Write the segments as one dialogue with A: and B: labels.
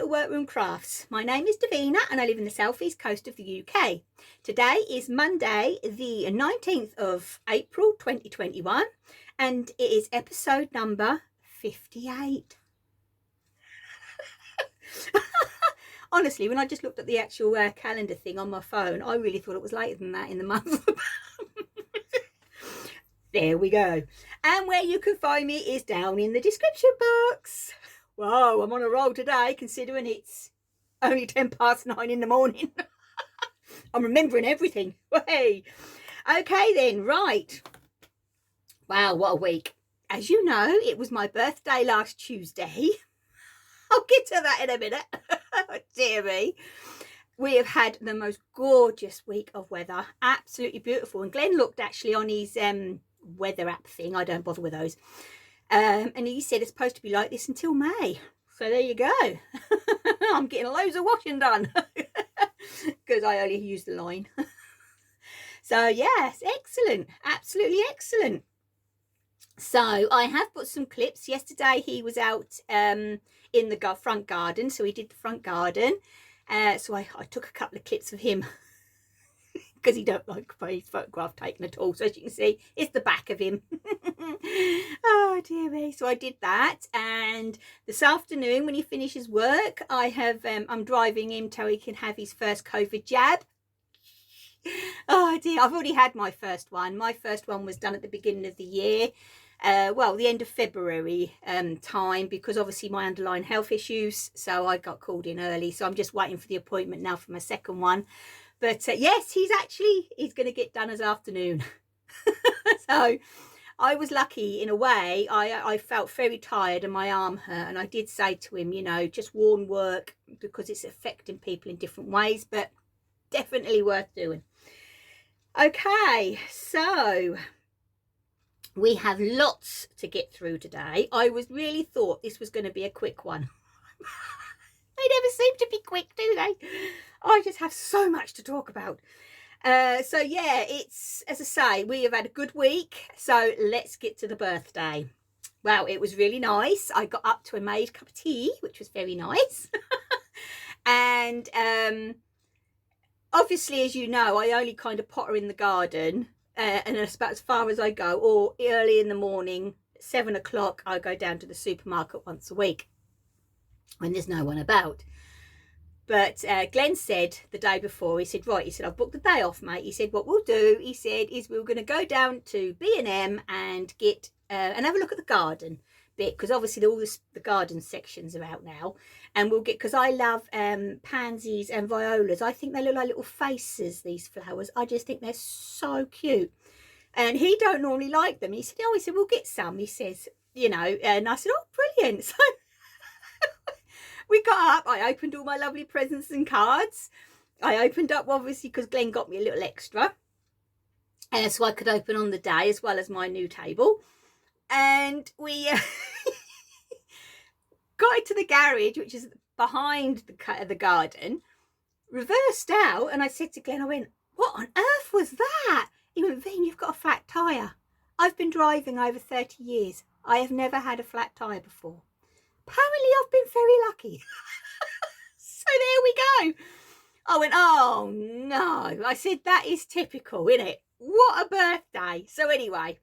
A: Little Workroom Crafts. My name is Davina and I live in the southeast coast of the UK. Today is Monday the 19th of April 2021 and it is episode number 58. Honestly, when I just looked at the actual calendar thing on my phone, I really thought it was later than that in the month. There we go. And where you can find me is down in the description box. Whoa, I'm on a roll today considering it's only 9:10 in the morning. I'm remembering everything. Hey. Okay then, right. Wow, what a week. As you know, it was my birthday last Tuesday. I'll get to that in a minute. Dear me. We have had the most gorgeous week of weather. Absolutely beautiful. And Glenn looked actually on his weather app thing. I don't bother with those. And he said it's supposed to be like this until May. So there you go. I'm getting loads of washing done. Because I only use the line. So yes, excellent. Absolutely excellent. So I have put some clips. Yesterday he was out in the front garden. So he did the front garden. So I took a couple of clips of him. Because he don't like his photograph taken at all. So as you can see, it's the back of him. Oh dear me. So I did that, and this afternoon when he finishes work, I have I'm driving him till he can have his first COVID jab. Oh dear, I've already had my first one. My first one was done at the beginning of the year. Well, the end of February time, because obviously my underlying health issues, so I got called in early. So I'm just waiting for the appointment now for my second one. But yes, he's going to get done this afternoon. So I was lucky in a way. I felt very tired and my arm hurt. And I did say to him, you know, just warn work because it's affecting people in different ways, but definitely worth doing. Okay, so we have lots to get through today. I really thought this was going to be a quick one. They never seem to be quick, do they? I just have so much to talk about. So yeah, it's, as I say, we have had a good week. So let's get to the birthday. Well, it was really nice. I got up to a made cup of tea, which was very nice. And obviously, as you know, I only kind of potter in the garden. And that's about as far as I go. Or early in the morning, 7 o'clock, I go down to the supermarket once a week when there's no one about. But Glenn said the day before, he said, right, he said, I've booked the day off, mate. He said, what we'll do, he said, is we're going to go down to B&M and get, and have a look at the garden bit. Because obviously all the garden sections are out now. And we'll get, because I love pansies and violas. I think they look like little faces, these flowers. I just think they're so cute. And he don't normally like them. He said, oh, he said, we'll get some. He says, you know, and I said, oh, brilliant. So we got up, I opened all my lovely presents and cards. I opened up, obviously, because Glenn got me a little extra. So I could open on the day, as well as my new table. And we got into the garage, which is behind the garden, reversed out, and I said to Glenn, I went, what on earth was that? He went, Veen, you've got a flat tyre. I've been driving over 30 years. I have never had a flat tyre before. Apparently I've been very lucky. So there we go. I went, oh no. I said, that is typical, isn't it? What a birthday. So anyway,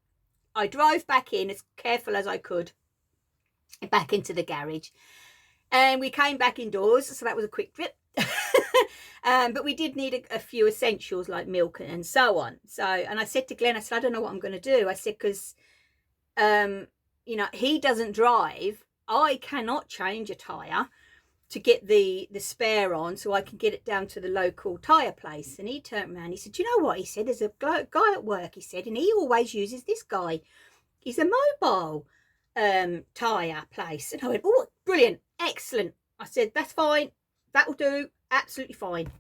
A: I drove back in as careful as I could, back into the garage. And we came back indoors, so that was a quick trip. But we did need a few essentials like milk and so on. So, and I said to Glenn, I said, I don't know what I'm going to do. I said, because, you know, he doesn't drive. I cannot change a tyre to get the spare on so I can get it down to the local tyre place. And he turned around, he said, do you know what? He said, there's a guy at work, he said, and he always uses this guy. He's a mobile tyre place. And I went, oh, brilliant, excellent. I said, that's fine, that'll do, absolutely fine.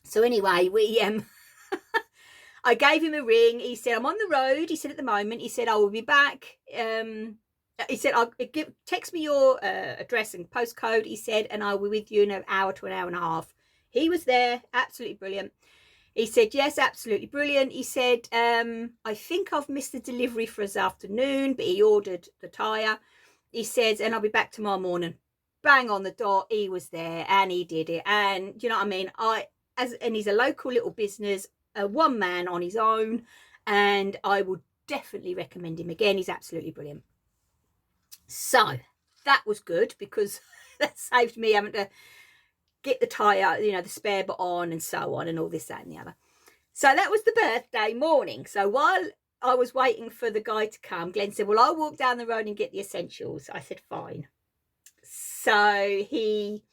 A: So anyway, we I gave him a ring. He said, I'm on the road. He said, at the moment, he said, I will be back. He said, text me your address and postcode, he said, and I will be with you in an hour to an hour and a half. He was there, absolutely brilliant. He said, yes, absolutely brilliant. He said, I think I've missed the delivery for this afternoon, but he ordered the tyre. He says, and I'll be back tomorrow morning. bang on the dot, he was there and he did it. And you know what I mean? And he's a local little business, a one man on his own, and I would definitely recommend him again. He's absolutely brilliant. So that was good, because that saved me having to get the tire, you know, the spare bit on and so on and all this, that and the other. So that was the birthday morning. So while I was waiting for the guy to come, Glenn said, well, I'll walk down the road and get the essentials. I said, fine. So he,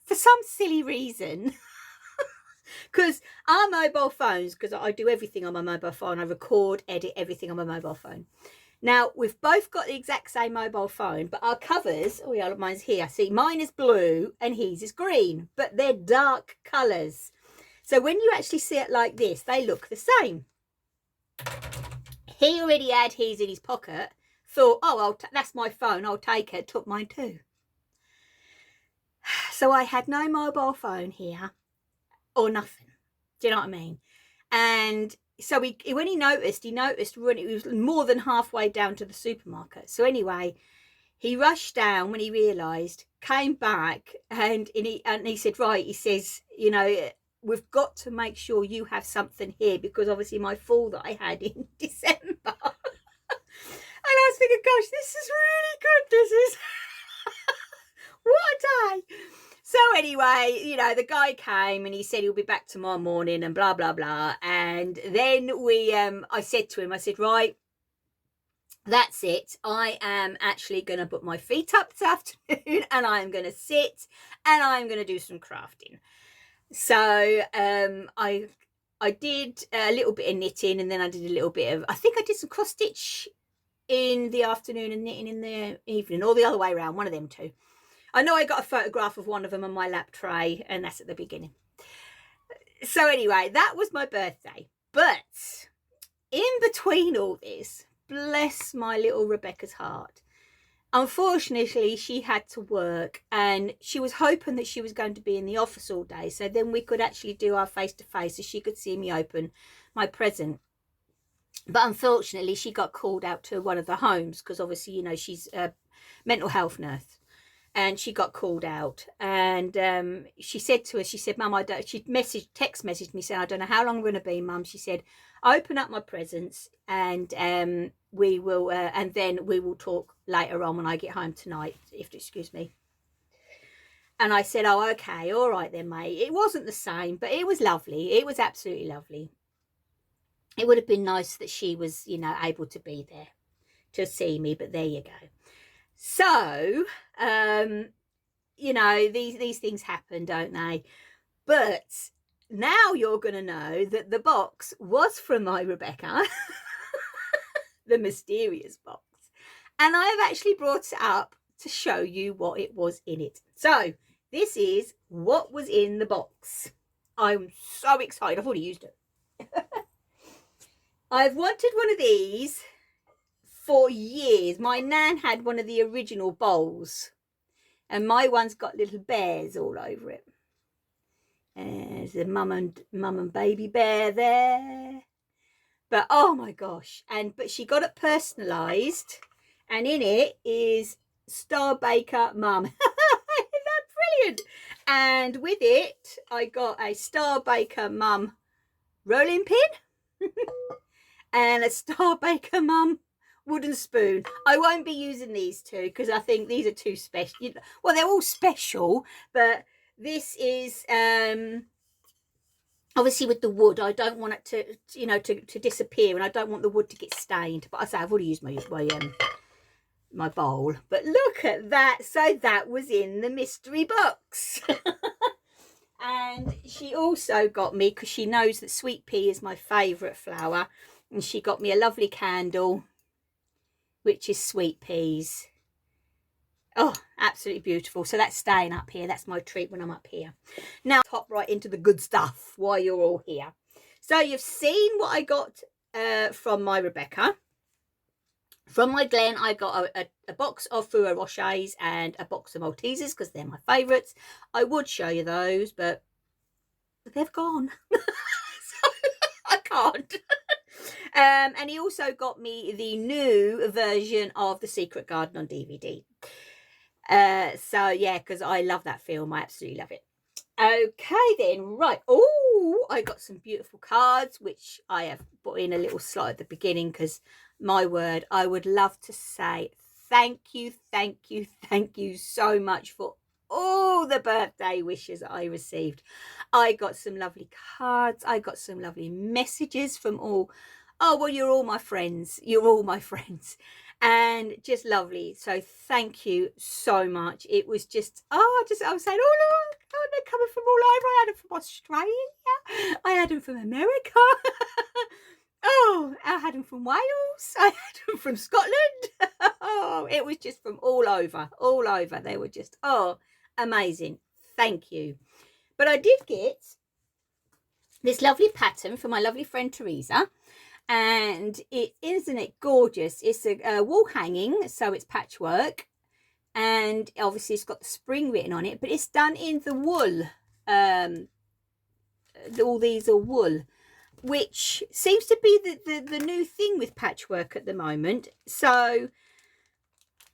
A: for some silly reason, because our mobile phones, because I do everything on my mobile phone, I record, edit everything on my mobile phone. Now, we've both got the exact same mobile phone, but our covers, oh yeah, mine's here. See, mine is blue and his is green, but they're dark colours. So when you actually see it like this, they look the same. He already had his in his pocket, thought, oh, that's my phone, I'll take it, took mine too. So I had no mobile phone here or nothing. Do you know what I mean? And so when he noticed when it was more than halfway down to the supermarket. So anyway, he rushed down when he realised, came back, and he said, right, he says, you know, we've got to make sure you have something here, because obviously my fall that I had in December. And I was thinking, gosh, this is really good. This is what a day. So anyway, you know, the guy came and he said he'll be back tomorrow morning and blah, blah, blah. And then I said to him, I said, right, that's it. I am actually going to put my feet up this afternoon and I'm going to sit and I'm going to do some crafting. So I did a little bit of knitting, and then I did a little bit of, I think I did some cross stitch in the afternoon and knitting in the evening, or the other way around, one of them two. I know I got a photograph of one of them on my lap tray, and that's at the beginning. So anyway, that was my birthday. But in between all this, bless my little Rebecca's heart, unfortunately, she had to work, and she was hoping that she was going to be in the office all day, so then we could actually do our face-to-face, so she could see me open my present. But unfortunately, she got called out to one of the homes, because obviously, you know, she's a mental health nurse. And she got called out, and she said to us, she said, Mum, she text messaged me saying, I don't know how long I'm going to be, Mum. She said, open up my presents, and we will, and then we will talk later on when I get home tonight, if you excuse me. And I said, oh, okay, all right then, mate. It wasn't the same, but it was lovely. It was absolutely lovely. It would have been nice that she was, you know, able to be there to see me, but there you go. So, you know, these things happen, don't they? But now you're going to know that the box was from my Rebecca, the mysterious box. And I have actually brought it up to show you what it was in it. So this is what was in the box. I'm so excited. I've already used it. I've wanted one of these for years. My nan had one of the original bowls, and my one's got little bears all over it. There's a mum and baby bear there. But oh my gosh, but she got it personalised, and in it is Star Baker Mum. Isn't that brilliant? And with it, I got a Star Baker Mum rolling pin and a Star Baker Mum wooden spoon. I won't be using these two because I think these are too special. Well, they're all special, but this is obviously with the wood. I don't want it to, you know, to disappear, and I don't want the wood to get stained. But I say I've already used my bowl. But look at that. So that was in the mystery box. And she also got me, because she knows that sweet pea is my favourite flower, and she got me a lovely candle, which is sweet peas. Oh, absolutely beautiful. So that's staying up here. That's my treat when I'm up here. Now, hop right into the good stuff while you're all here. So you've seen what I got from my Rebecca. From my Glen, I got a box of Ferrero Rochers and a box of Maltesers, because they're my favourites. I would show you those, but they've gone. So I can't. And he also got me the new version of The Secret Garden on DVD. So yeah, because I love that film. I absolutely love it. Okay then, right. Oh, I got some beautiful cards, which I have put in a little slot at the beginning because, my word, I would love to say thank you, thank you, thank you so much for all the birthday wishes I received. I got some lovely cards. I got some lovely messages from all. Oh, well, you're all my friends. You're all my friends. And just lovely. So thank you so much. It was just, I was saying, oh, look, oh, they're coming from all over. I had them from Australia. I had them from America. Oh, I had them from Wales. I had them from Scotland. Oh, it was just from all over, all over. They were just, oh, amazing. Thank you. But I did get this lovely pattern from my lovely friend Teresa. And isn't it gorgeous? It's a wall hanging, so it's patchwork. And obviously it's got the spring written on it, but it's done in the wool. All these are wool, which seems to be the new thing with patchwork at the moment. So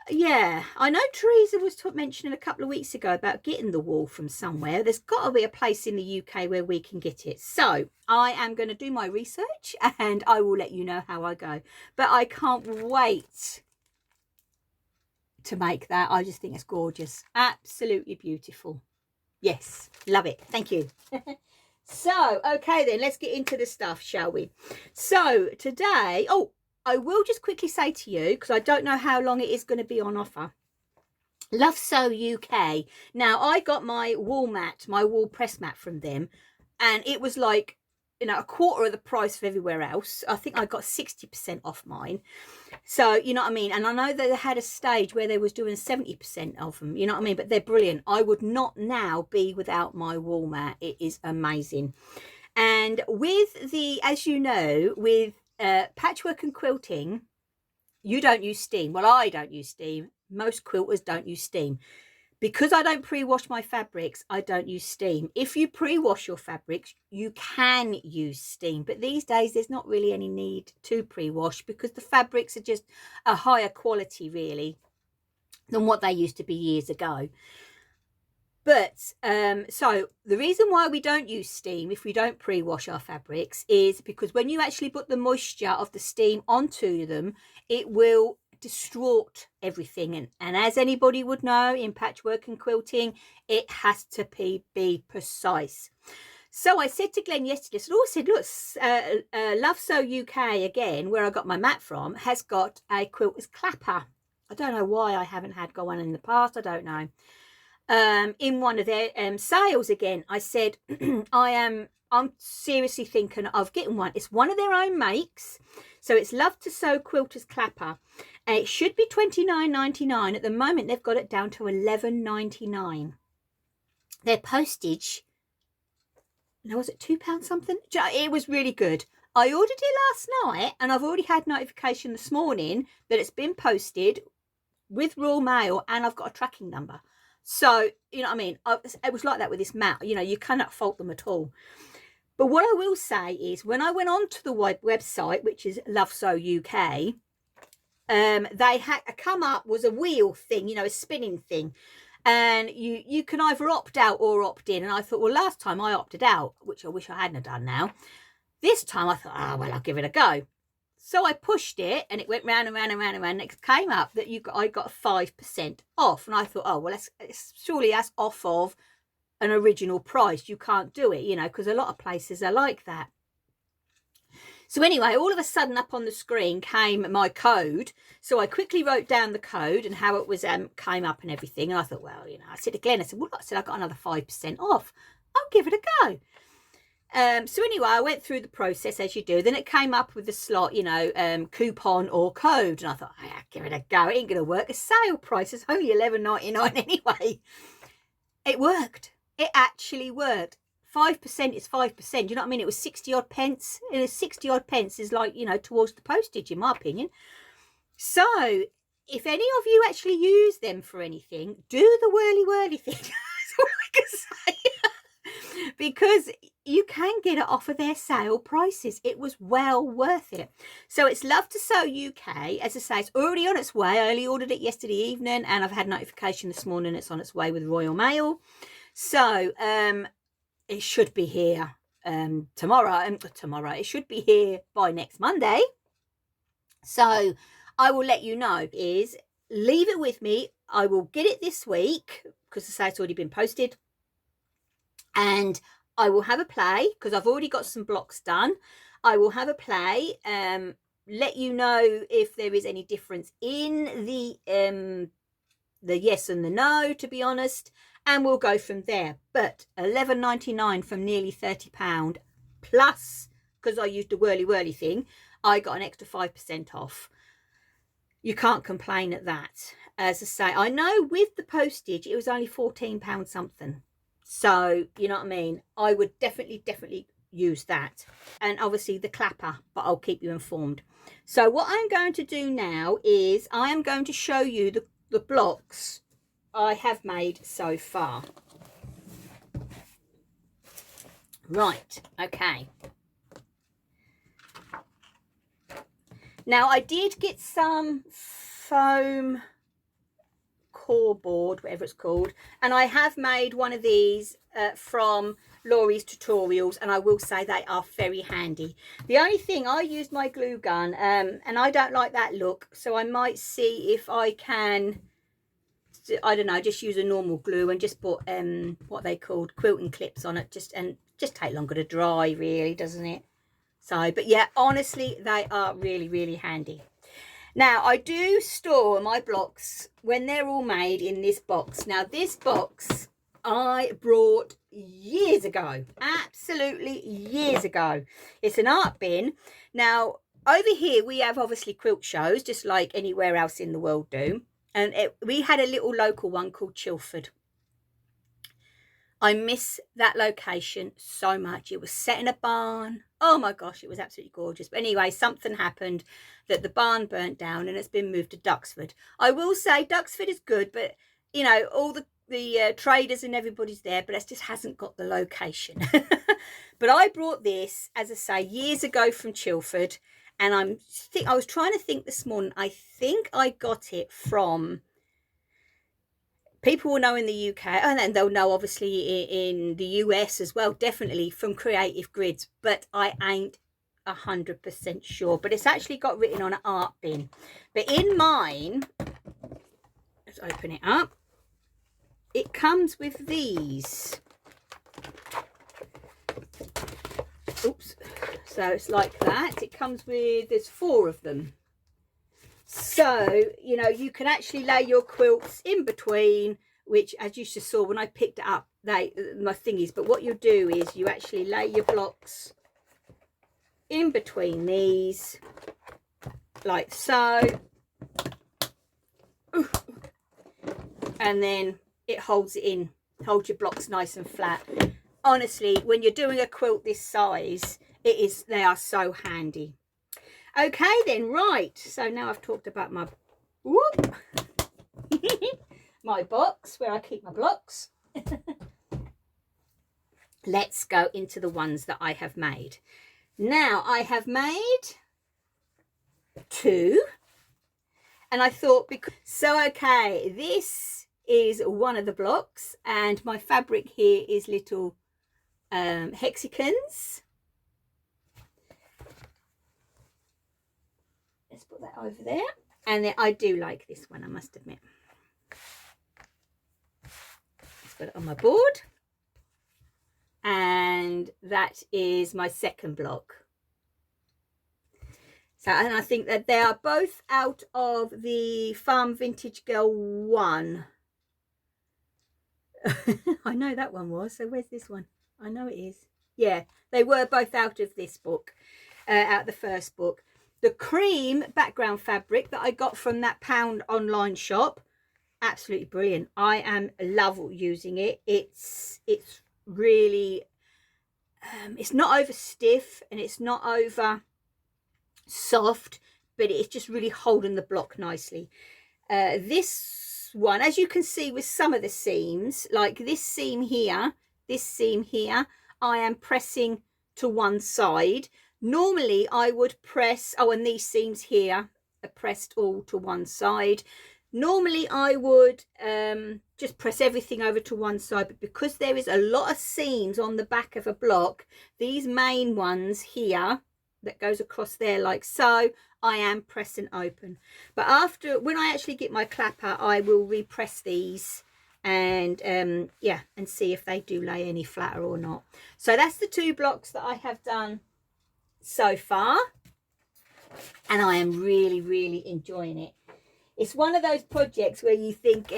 A: yeah, I know Teresa was mentioning a couple of weeks ago about getting the wool from somewhere. There's got to be a place in the UK where we can get it. So I am going to do my research and I will let you know how I go. But I can't wait to make that. I just think it's gorgeous. Absolutely beautiful. Yes, love it. Thank you. So, okay then, let's get into the stuff, shall we? So today, I will just quickly say to you, because I don't know how long it is going to be on offer. Love Sew UK. Now, I got my wool mat, my wool press mat from them, and it was like, you know, a quarter of the price of everywhere else. I think I got 60% off mine. So, you know what I mean? And I know that they had a stage where they was doing 70% of them, you know what I mean? But they're brilliant. I would not now be without my wool mat. It is amazing. And with the, as you know, with patchwork and quilting, you don't use steam. Well, I don't use steam. Most quilters don't use steam. Because I don't pre-wash my fabrics, I don't use steam. If you pre-wash your fabrics, you can use steam. But these days, there's not really any need to pre-wash because the fabrics are just a higher quality, really, than what they used to be years ago. But so the reason why we don't use steam if we don't pre-wash our fabrics is because when you actually put the moisture of the steam onto them, it will distort everything. And as anybody would know, in patchwork and quilting, it has to be precise. So I said to Glenn yesterday, I said, look, Love Sew UK, again, where I got my mat from, has got a quilter's clapper. I don't know why I haven't had got one in the past. I don't know. In one of their sales again, I said, I'm seriously thinking of getting one. It's one of their own makes. So it's Love to Sew Quilter's Clapper. And it should be $29.99. At the moment, they've got it down to $11.99. Their postage, now was it £2 something? It was really good. I ordered it last night and I've already had notification this morning that it's been posted with Royal Mail and I've got a tracking number. So, you know what I mean? It was like that with this mat. You know, you cannot fault them at all. But what I will say is when I went on to the website, which is Love Sew UK, they had come up was a wheel thing, you know, a spinning thing. And you can either opt out or opt in. And I thought, well, last time I opted out, which I wish I hadn't done now. This time I thought, oh, well, I'll give it a go. So I pushed it and it went round and round and round and round. And it came up that I got 5% off. And I thought, oh, well, surely that's off of an original price. You can't do it, you know, because a lot of places are like that. So anyway, all of a sudden up on the screen came my code. So I quickly wrote down the code and how it was came up and everything. And I thought, well, you know, I said to Glenn, I said, well, I got another 5% off. I'll give it a go. So anyway, I went through the process as you do. Then it came up with the slot, you know, coupon or code. And I thought, yeah, give it a go. It ain't going to work. The sale price is only $11.99 anyway. It worked. It actually worked. 5% is 5%. You know what I mean? It was 60 odd pence. And 60 odd pence is like, you know, towards the postage, in my opinion. So if any of you actually use them for anything, do the whirly-whirly thing. That's all I can say. Because you can get it off of their sale prices. It was well worth it. So it's Love to Sew UK. As I say, it's already on its way. I only ordered it yesterday evening, and I've had notification this morning it's on its way with Royal Mail. So it should be here tomorrow. It should be here by next Monday. So I will let you know. Is leave it with me. I will get it this week because the site's already been posted, and I will have a play because I've already got some blocks done. I will have a play, let you know if there is any difference in the yes and the no, to be honest, and we'll go from there. But £11.99 from nearly £30 plus, because I used the whirly thing, I got an extra 5% off. You can't complain at that. As I say, I know with the postage it was only £14 something. So, you know what I mean? I would definitely use that. And obviously the clapper, but I'll keep you informed. So what I'm going to do now is I am going to show you the blocks I have made so far. Right, okay. Now I did get some foam core board, whatever it's called, and I have made one of these from Laurie's Tutorials, and I will say they are very handy. The only thing, I used my glue gun, and I don't like that look, so I might see if I can, I don't know, just use a normal glue and just put what they called quilting clips on it, just take longer to dry, really, doesn't it? So, but yeah, honestly, they are really handy. Now, I do store my blocks when they're all made in this box. Now, this box I brought years ago, absolutely years ago. It's an art bin. Now, over here, we have obviously quilt shows, just like anywhere else in the world do. And we had a little local one called Chilford. I miss that location so much. It was set in a barn. Oh my gosh, it was absolutely gorgeous. But anyway, something happened that the barn burnt down and it's been moved to Duxford. I will say Duxford is good, but you know, all the traders and everybody's there, but it just hasn't got the location. But I brought this, as I say, years ago from Chilford, and I was trying to think this morning. I think I got it from, people will know in the UK, and then they'll know obviously in the US as well, definitely from Creative Grids, but I ain't 100% sure. But it's actually got written on an art bin. But in mine, let's open it up, it comes with these. Oops. So it's like that. It comes with, there's 4 of them. So, you know, you can actually lay your quilts in between, which, as you just saw when I picked it up, my thingies. But what you do is you actually lay your blocks in between these, like so. And then it holds it in, holds your blocks nice and flat. Honestly, when you're doing a quilt this size, they are so handy. Okay then, right, so now I've talked about my my box where I keep my blocks. Let's go into the ones that I have made. Now I have made 2, and I thought, okay, this is one of the blocks, and my fabric here is little hexagons. Let's put that over there. And then I do like this one, I must admit. Let's put it on my board. And that is my second block. So, and I think that they are both out of the Farm Vintage Girl 1. I know that one was. So where's this one? I know it is. Yeah, they were both out of this book, out of the first book. The cream background fabric that I got from that Pound online shop, absolutely brilliant. I love using it. It's really, it's not over stiff and it's not over soft, but it's just really holding the block nicely. This one, as you can see with some of the seams, like this seam here, I am pressing to one side. Normally I would press, oh, and these seams here are pressed all to one side. Normally I would just press everything over to one side, but because there is a lot of seams on the back of a block, these main ones here that goes across there like so, I am pressing open. But after, when I actually get my clapper, I will repress these and yeah, and see if they do lay any flatter or not. So that's the 2 blocks that I have done so far, and I am really enjoying it. It's one of those projects where you think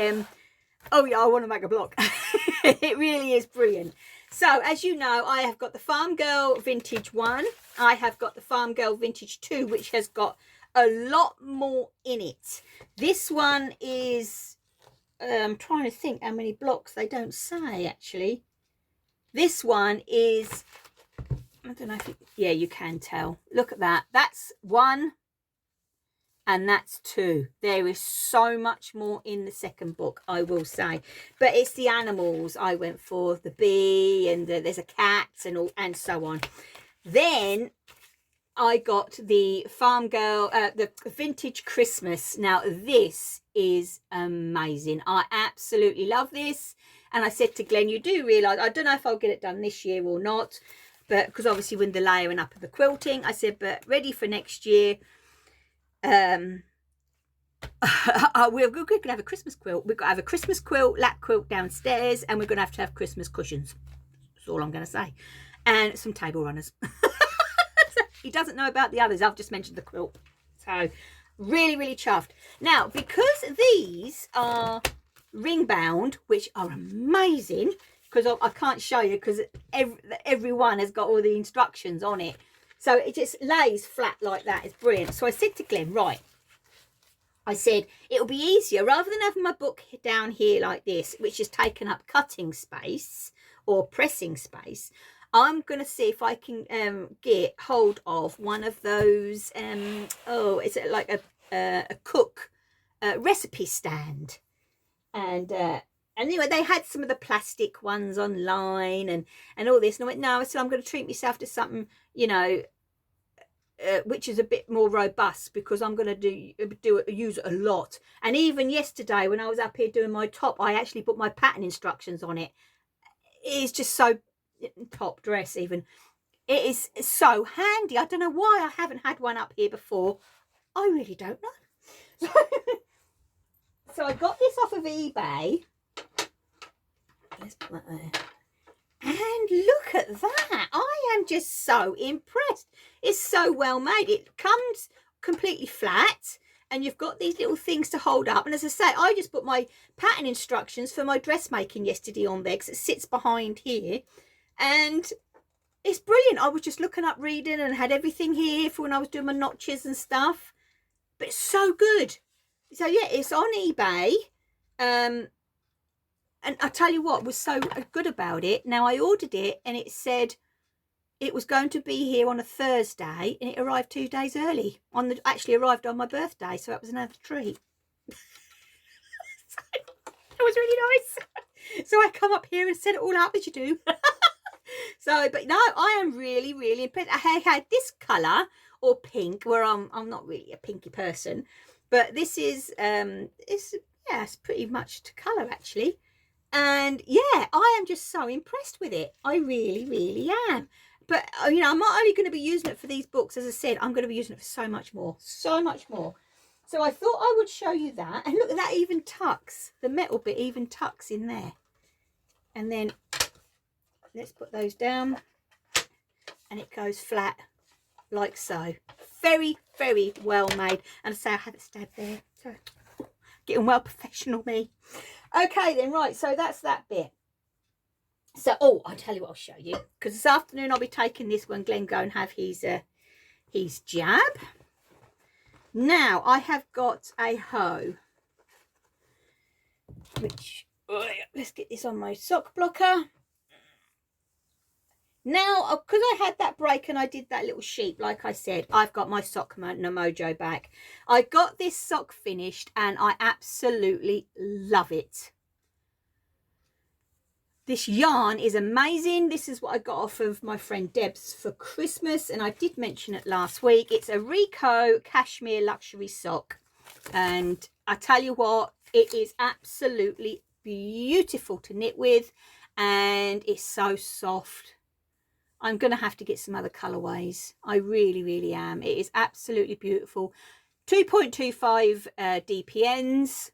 A: oh yeah, I want to make a block. It really is brilliant. So as you know, I have got the Farm Girl Vintage 1. I have got the Farm Girl Vintage 2, which has got a lot more in it. This one is, I'm trying to think how many blocks. They don't say actually. This one is, I don't know if yeah, you can tell. Look at that. That's 1 and that's 2. There is so much more in the second book, I will say. But it's the animals I went for, the bee, and there's a cat and all, and so on. Then I got the Farm Girl, the Vintage Christmas. Now this is amazing. I absolutely love this. And I said to Glenn, you do realise, I don't know if I'll get it done this year or not, but because obviously when the layering up of the quilting, I said, but ready for next year. We're going to have a Christmas quilt. We've got to have a Christmas quilt, lap quilt downstairs, and we're going to have Christmas cushions. That's all I'm going to say. And some table runners. He doesn't know about the others. I've just mentioned the quilt. So really chuffed. Now, because these are ring bound, which are amazing, because I can't show you because every one has got all the instructions on it. So it just lays flat like that. It's brilliant. So I said to Glenn, right, I said, it'll be easier rather than having my book down here like this, which is taking up cutting space or pressing space. I'm going to see if I can get hold of one of those, oh, is it like a cook recipe stand? And anyway, they had some of the plastic ones online and all this. And I went, no, I said, I'm going to treat myself to something, you know, which is a bit more robust, because I'm going to use it a lot. And even yesterday when I was up here doing my top, I actually put my pattern instructions on it. It is just so, top dress even, it is so handy. I don't know why I haven't had one up here before. I really don't know. So I got this off of eBay. Let's put that there. And look at that. I am just so impressed. It's so well made. It comes completely flat and you've got these little things to hold up. And as I say, I just put my pattern instructions for my dressmaking yesterday on there because it sits behind here. And it's brilliant. I was just looking up, reading, and had everything here for when I was doing my notches and stuff. But it's so good. So yeah, it's on eBay. And I tell you what was so good about it. Now I ordered it and it said it was going to be here on a Thursday, and it arrived 2 days early. Actually arrived on my birthday, so that was another treat. So, it was really nice. So I come up here and set it all up as you do. So, but no, I am really impressed. I had this colour or pink, where I'm not really a pinky person, but this is it's pretty much to colour actually. And yeah, I am just so impressed with it. I really am. But you know, I'm not only going to be using it for these books, as I said, I'm going to be using it for so much more. So I thought I would show you that. And look, that even tucks, the metal bit even tucks in there. And then let's put those down, and it goes flat like so. Very well made. And I say I have it stabbed there, so getting well professional me. Okay then, right, so that's that bit. So I'll tell you what, I'll show you, because this afternoon I'll be taking this when Glenn go and have his jab. Now I have got a hoe, which let's get this on my sock blocker. Now, because I had that break and I did that little sheep, like I said, I've got my sock mojo back. I got this sock finished and I absolutely love it. This yarn is amazing. This is what I got off of my friend Deb's for Christmas, and I did mention it last week. It's a Rico cashmere luxury sock, and I tell you what, it is absolutely beautiful to knit with, and it's so soft. I'm going to have to get some other colorways. I really am. It is absolutely beautiful. 2.25 DPNs.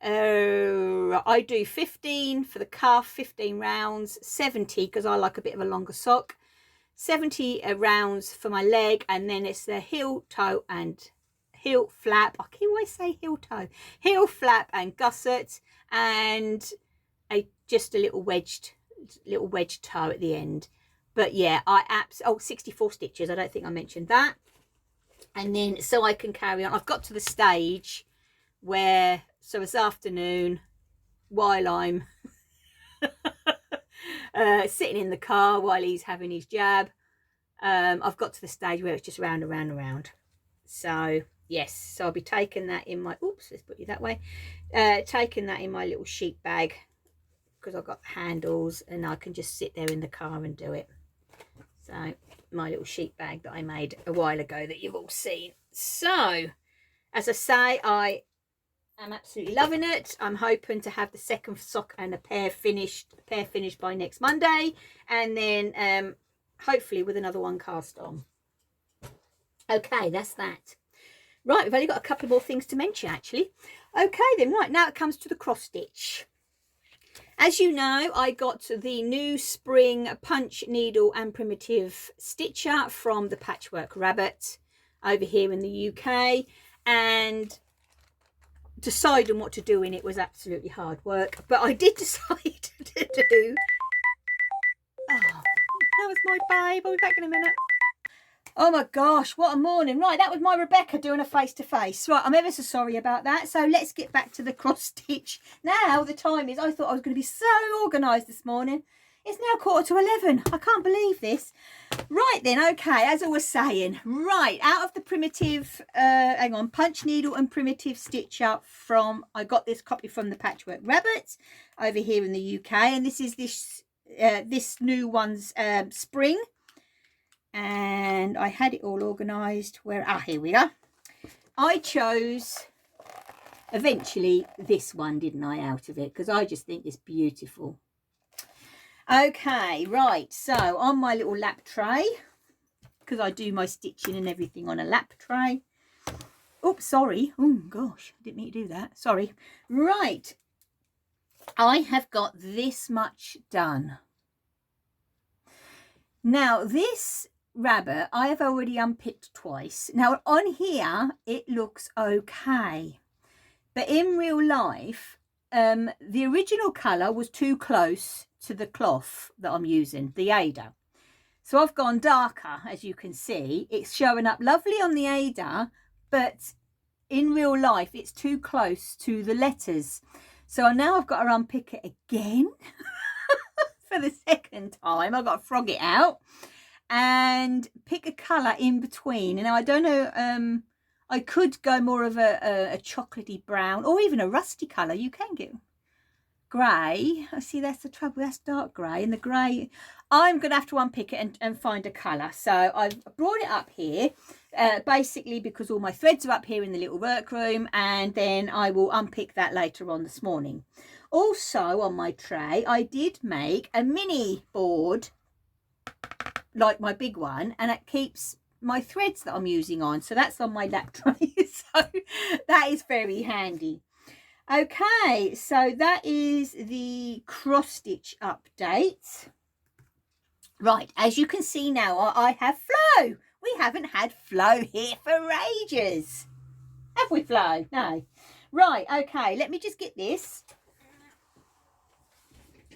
A: I do 15 for the cuff, 15 rounds, 70 because I like a bit of a longer sock, 70 rounds for my leg, and then it's the heel, toe and heel flap. I can always say heel toe, heel flap and gusset, and just a little wedged toe at the end. But yeah, 64 stitches. I don't think I mentioned that. And then so I can carry on. I've got to the stage where, so this afternoon, while I'm sitting in the car while he's having his jab, I've got to the stage where it's just round and round and round. So yes, so I'll be taking that in my, oops, let's put you that way, taking that in my little sheet bag, because I've got the handles and I can just sit there in the car and do it. So my little sheet bag that I made a while ago that you've all seen. So as I say, I am absolutely loving it. I'm hoping to have the second sock and a pair finished by next Monday, and then hopefully with another one cast on. Okay, that's that. Right, we've only got a couple more things to mention actually. Okay then, right, now it comes to the cross stitch. As you know, I got the new spring punch needle and primitive stitcher from the Patchwork Rabbit over here in the UK, and deciding what to do in it was absolutely hard work, but I did decide to do, oh, that was my babe. I'll be back in a minute. Oh my gosh, what a morning. Right, that was my Rebecca doing a face-to-face. Right, I'm ever so sorry about that. So let's get back to the cross stitch. Now the time is, I thought I was going to be so organised this morning. It's now 11:15. I can't believe this. Right then, okay, as I was saying, right, out of the primitive, hang on, punch needle and primitive stitcher from, I got this copy from the Patchwork Rabbit over here in the UK, and this is this new one's spring. And I had it all organised where, here we are. I chose eventually this one, didn't I, out of it, because I just think it's beautiful. Okay, right, so on my little lap tray, because I do my stitching and everything on a lap tray. Oops, sorry. Oh gosh, I didn't mean to do that. Sorry. Right, I have got this much done. Now this rabbit I have already unpicked twice. Now on here it looks okay, but in real life the original colour was too close to the cloth that I'm using, the Ada. So I've gone darker, as you can see. It's showing up lovely on the Ada, but in real life it's too close to the letters. So now I've got to unpick it again for the second time. I've got to frog it out and pick a colour in between. And now I don't know, I could go more of a chocolatey brown, or even a rusty colour. You can get grey. I see, that's the trouble, that's dark grey, and the grey, I'm going to have to unpick it and find a colour. So I've brought it up here, basically because all my threads are up here in the little workroom, and then I will unpick that later on this morning. Also on my tray I did make a mini board like my big one, and it keeps my threads that I'm using on, so that's on my lap tray. So that is very handy. Okay, so that is the cross stitch update. Right, as you can see now, I have Flo. We haven't had Flo here for ages, have we, Flo? No. Right, okay, let me just get this.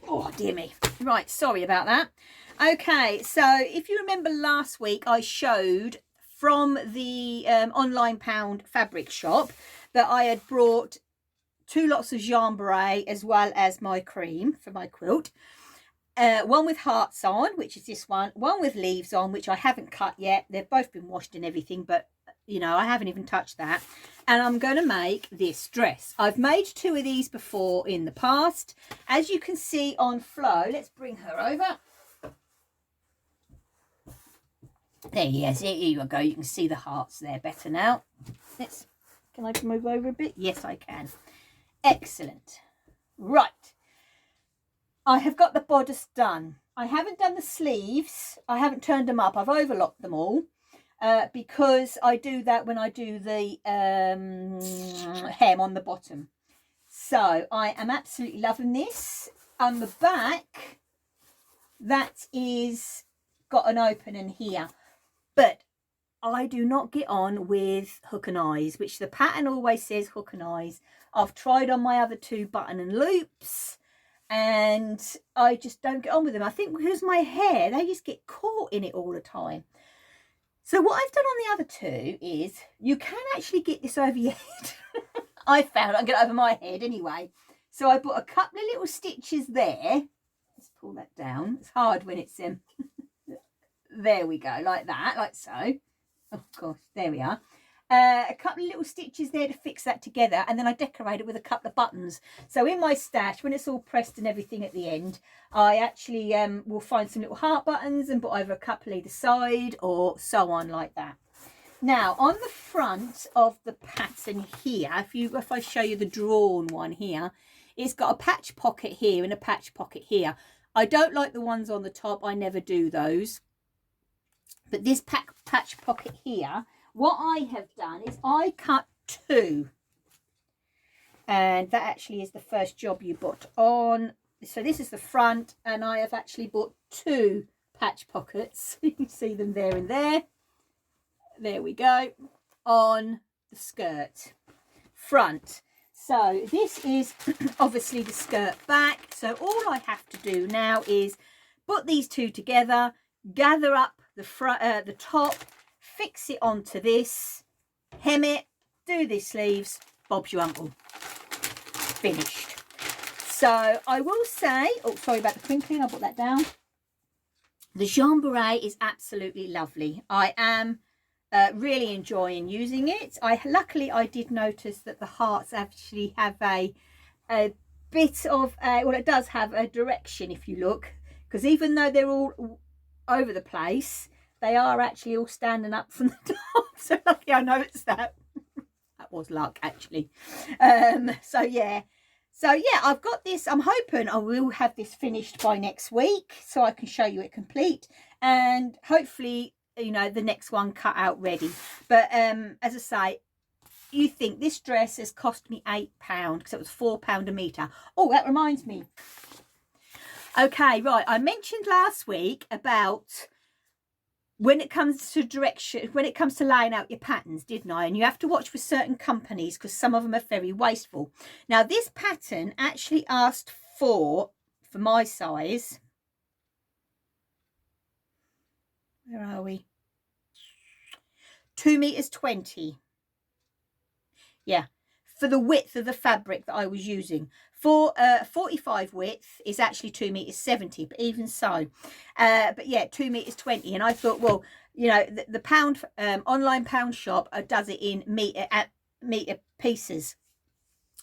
A: Oh dear me. Right, sorry about that. Okay, so if you remember last week I showed from the online pound fabric shop that I had brought 2 lots of Jean Beret as well as my cream for my quilt. One with hearts on, which is this one with leaves on, which I haven't cut yet. They've both been washed and everything, but you know, I haven't even touched that. And I'm going to make this dress. I've made 2 of these before in the past. As you can see on Flo, let's bring her over. There he is. Here you go. You can see the hearts there better now. Can I move over a bit? Yes, I can. Excellent. Right. I have got the bodice done. I haven't done the sleeves. I haven't turned them up. I've overlocked them all because I do that when I do the hem on the bottom. So I am absolutely loving this. On the back, that is got an opening here. But I do not get on with hook and eyes, which the pattern always says hook and eyes. I've tried on my other 2 button and loops and I just don't get on with them. I think because my hair, they just get caught in it all the time. So what I've done on the other 2 is you can actually get this over your head. I found I can get it over my head anyway. So I put a couple of little stitches there. Let's pull that down. It's hard when it's there we go, like that, like so. Oh gosh, there we are. A couple of little stitches there to fix that together, and then I decorate it with a couple of buttons. So in my stash, when it's all pressed and everything at the end, I actually will find some little heart buttons and put over a couple either side or so on like that. Now on the front of the pattern here, if I show you the drawn one here, it's got a patch pocket here and a patch pocket here. I don't like the ones on the top. I never do those. But this patch pocket here, what I have done is I cut 2. And that actually is the first job you put on. So this is the front, and I have actually bought 2 patch pockets. You can see them there and there. There we go. On the skirt front. So this is obviously the skirt back. So all I have to do now is put these 2 together, gather up the front, the top, fix it onto this, hem it, do the sleeves, Bob's your uncle. Finished. So I will say, oh sorry about the crinkling, I'll put that down. The chambray is absolutely lovely. I am really enjoying using it. Luckily I did notice that the hearts actually have a bit of well, it does have a direction if you look, because even though they're all over the place, they are actually all standing up from the top. So lucky I noticed that. That was luck actually. So yeah, I've got this. I'm hoping I will have this finished by next week so I can show you it complete, and hopefully, you know, the next one cut out ready. But as I say, you think this dress has cost me £8 because it was £4 a metre. Oh, that reminds me. Okay, right, I mentioned last week about when it comes to direction, when it comes to laying out your patterns, didn't I? And you have to watch for certain companies because some of them are very wasteful. Now, this pattern actually asked for my size. Where are we? 2 meters 20. Yeah, for the width of the fabric that I was using. For 45 width is actually 2 meters 70, but even so, but yeah, 2 meters 20. And I thought, well, you know, the pound online pound shop does it in meter pieces,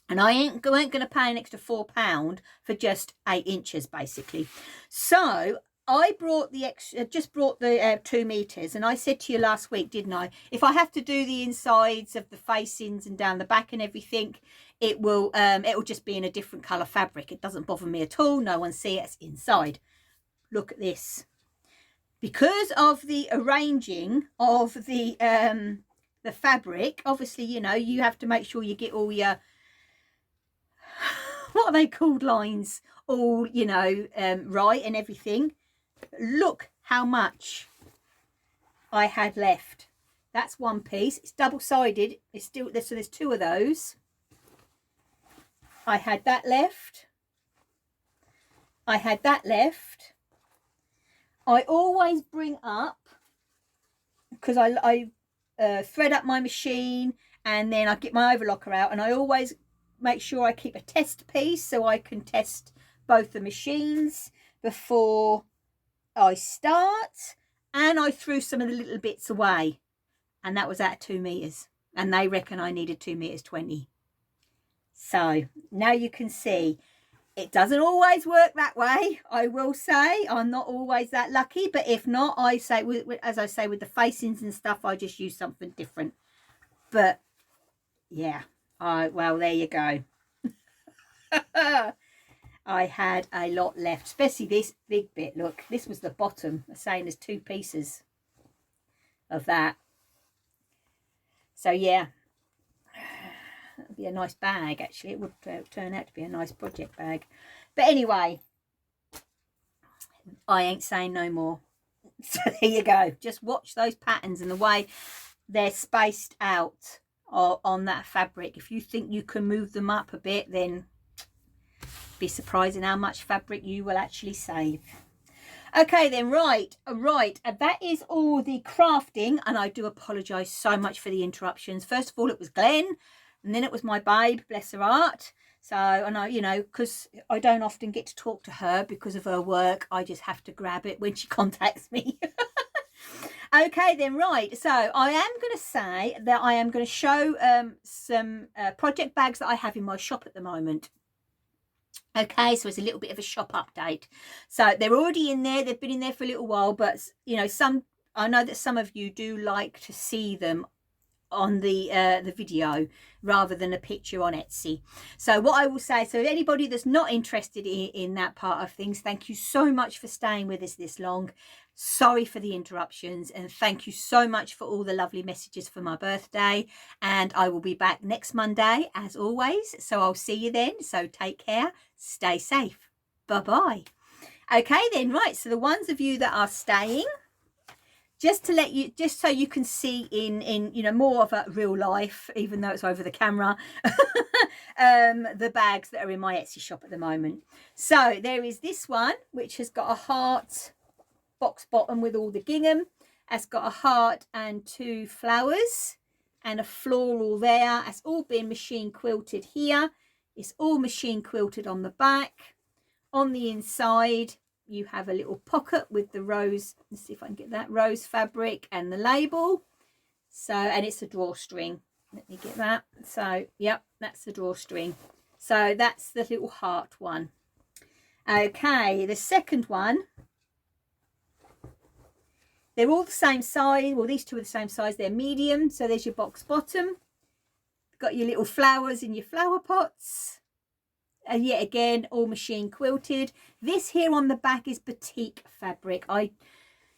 A: and I ain't going to pay an extra £4 for just 8 inches basically. So I brought the extra, just brought the 2 meters, and I said to you last week, didn't I, if I have to do the insides of the facings and down the back and everything, it will just be in a different color fabric. It doesn't bother me at all. No one sees it's inside. Look at this. Because of the arranging of the fabric, obviously, you know, you have to make sure you get all your what are they called, lines, all, you know, right and everything. Look how much I had left. That's one piece. It's double-sided. It's still there, so there's 2 of those. I had that left. I had that left. I always bring up, because I thread up my machine and then I get my overlocker out, and I always make sure I keep a test piece so I can test both the machines before I start, and I threw some of the little bits away. and that was at 2 meters, and they reckon I needed 2 meters 20. So now you can see it doesn't always work that way. I will say I'm not always that lucky, but if not, I say, as I say, with the facings and stuff, I just use something different. But yeah, well, there you go. I had a lot left, especially this big bit. Look, this was the bottom, the same as 2 pieces of that. So yeah, that'd be a nice bag. Actually, it would turn out to be a nice project bag. But anyway, I ain't saying no more. So there you go. Just watch those patterns and the way they're spaced out on that fabric. If you think you can move them up a bit, then be surprising how much fabric you will actually save. Okay then, right, that is all the crafting, and I do apologize so much for the interruptions. First of all, it was Glenn, and then it was my babe, bless her heart. So, and I, you know, because I don't often get to talk to her because of her work, I just have to grab it when she contacts me. Okay then, right, so I am going to say that I am going to show some project bags that I have in my shop at the moment. Okay, so it's a little bit of a shop update. So they're already in there, they've been in there for a little while, but you know, I know that some of you do like to see them on the video rather than a picture on Etsy. So what I will say, so anybody that's not interested in that part of things, thank you so much for staying with us this long. Sorry for the interruptions, and thank you so much for all the lovely messages for my birthday, and I will be back next Monday as always, so I'll see you then. So take care, stay safe, bye bye. Okay then, right, so the ones of you that are staying, just to let you, just so you can see in you know, more of a real life, even though it's over the camera, the bags that are in my Etsy shop at the moment. So there is this one which has got a heart box bottom with all the gingham. It's got a heart and 2 flowers and a floral there. It's all been machine quilted here. It's all machine quilted on the back. On the inside you have a little pocket with the rose, let's see if I can get that, rose fabric and the label. So, and it's a drawstring, let me get that. So yep, that's the drawstring. So that's the little heart one. Okay, the second one, they're all the same size. Well, these two are the same size, they're medium. So there's your box bottom, got your little flowers in your flower pots. And yet again, all machine quilted. This here on the back is batik fabric.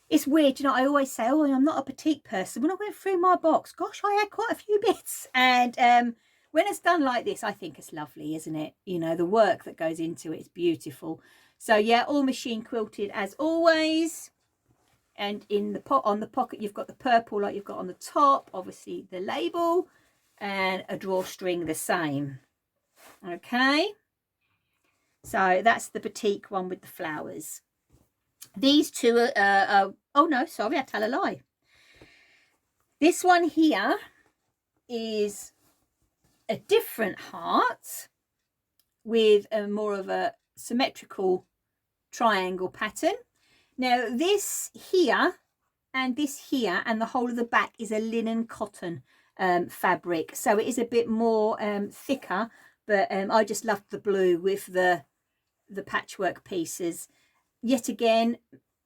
A: It's weird, you know, I always say, oh, I'm not a batik person. When I went through my box, gosh, I had quite a few bits. And when it's done like this, I think it's lovely, isn't it? You know, the work that goes into it is beautiful. So yeah, all machine quilted as always. And in the on the pocket, you've got the purple like you've got on the top, obviously the label, and a drawstring the same. Okay. So that's the batik one with the flowers. These two are oh no, sorry, I tell a lie. This one here is a different heart with a more of a symmetrical triangle pattern. Now this here and this here and the whole of the back is a linen cotton fabric. So it is a bit more thicker, but I just loved the blue with the patchwork pieces. Yet again,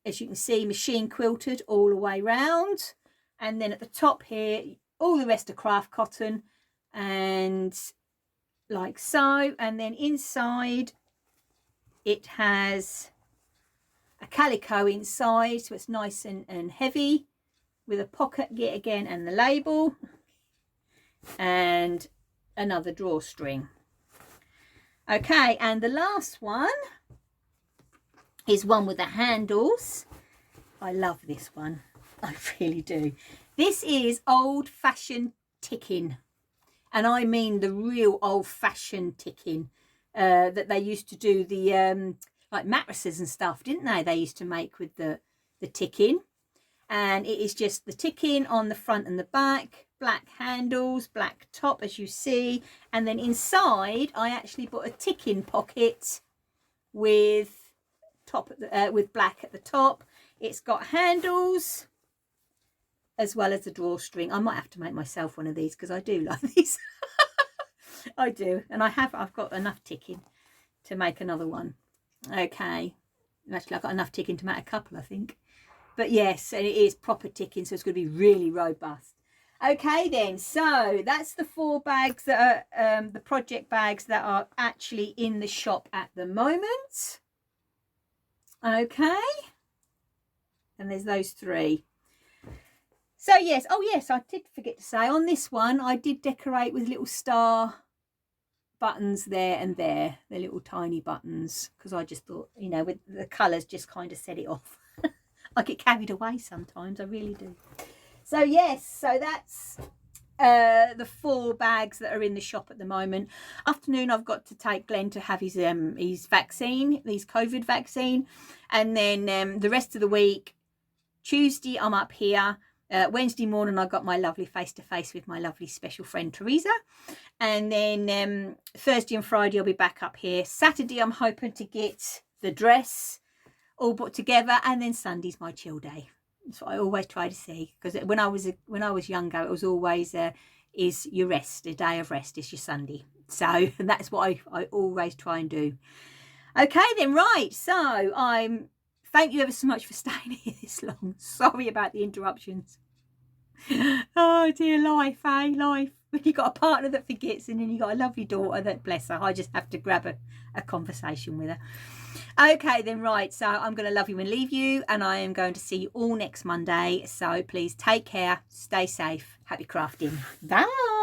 A: as you can see, machine quilted all the way round. And then at the top here, all the rest are craft cotton, and like so. And then inside it has a calico inside, so it's nice and heavy, with a pocket yet again and the label, and another drawstring. Okay, and the last one is one with the handles. I love this one, I really do. This is old-fashioned ticking, and I mean the real old-fashioned ticking that they used to do, the like mattresses and stuff, didn't they? They used to make with the ticking. And it is just the ticking on the front and the back, black handles, black top as you see, and then inside I actually put a ticking pocket with top with black at the top. It's got handles, as well as the drawstring. I might have to make myself one of these because I do like these. I do, and I've got enough ticking to make another one. Okay, actually I've got enough ticking to make a couple, I think. But yes, and it is proper ticking, so it's going to be really robust. Okay then, so that's the 4 bags that are the project bags that are actually in the shop at the moment. Okay, and there's those 3. So yes, oh yes, I did forget to say, on this one I did decorate with little star buttons there and there, the little tiny buttons, because I just thought, you know, with the colours just kind of set it off. I get carried away sometimes, I really do. So yes, so that's the 4 bags that are in the shop at the moment. Afternoon, I've got to take Glenn to have his vaccine, his COVID vaccine, and then the rest of the week, Tuesday I'm up here. Wednesday morning I got my lovely face-to-face with my lovely special friend Teresa, and then Thursday and Friday I'll be back up here. Saturday I'm hoping to get the dress all put together, and then Sunday's my chill day. That's what I always try to see, because when I was younger, it was always is your rest, a day of rest is your Sunday. So that's what I always try and do. Okay then, right, so thank you ever so much for staying here this long. Sorry about the interruptions. Oh dear, life, eh? Life. When you've got a partner that forgets, and then you've got a lovely daughter that, bless her, I just have to grab a conversation with her. Okay then, right, so I'm going to love you and leave you, and I am going to see you all next Monday. So please take care, stay safe, happy crafting. Bye.